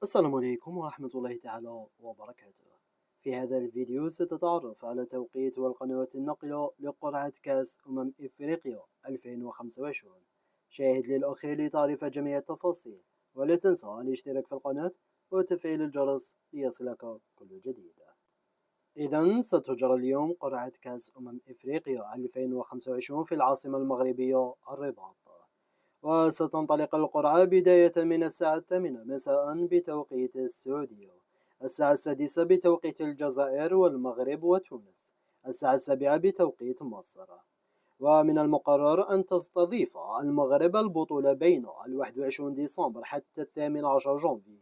السلام عليكم ورحمة الله تعالى وبركاته. في هذا الفيديو ستتعرف على توقيت والقنوات الناقلة لقرعة كأس إفريقيا 2025. شاهد للأخير لتعرف جميع التفاصيل، ولا تنسى الاشتراك في القناة وتفعيل الجرس ليصلك كل جديد. إذا ستجرى اليوم قرعة كأس إفريقيا 2025 في العاصمة المغربية الرباط، وستنطلق القرعة بداية من الساعة 8 مساء بتوقيت السعودية، الساعة 6 بتوقيت الجزائر والمغرب وتونس، الساعة 7 بتوقيت مصر. ومن المقرر أن تستضيف المغرب البطولة بين 21 ديسمبر حتى 18 جانفي،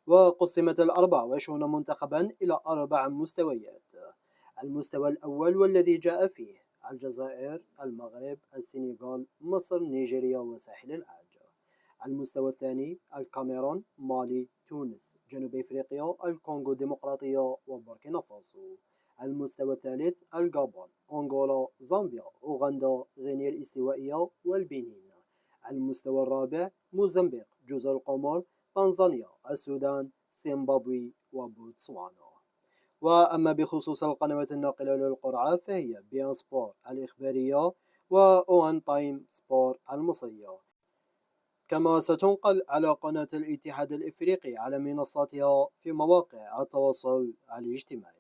وقسمت 24 منتخبا إلى 4 مستويات. المستوى الأول والذي جاء فيه الجزائر، المغرب، السنغال، مصر، نيجيريا وساحل العاج. المستوى الثاني الكاميرون، مالي، تونس، جنوب إفريقيا، الكونغو الديمقراطية وبوركينا فاسو. المستوى الثالث الغابون، أنغولا، زامبيا، أوغندا، غينيا الاستوائية والبنين. المستوى الرابع موزمبيق، جزر القمر، تنزانيا، السودان، زيمبابوي وبوتسوانا. وأما بخصوص القنوات الناقلة للقرعة فهي بيان سبور الإخبارية وأوان تايم سبور المصرية، كما ستنقل على قناة الاتحاد الإفريقي على منصاتها في مواقع التواصل الاجتماعي.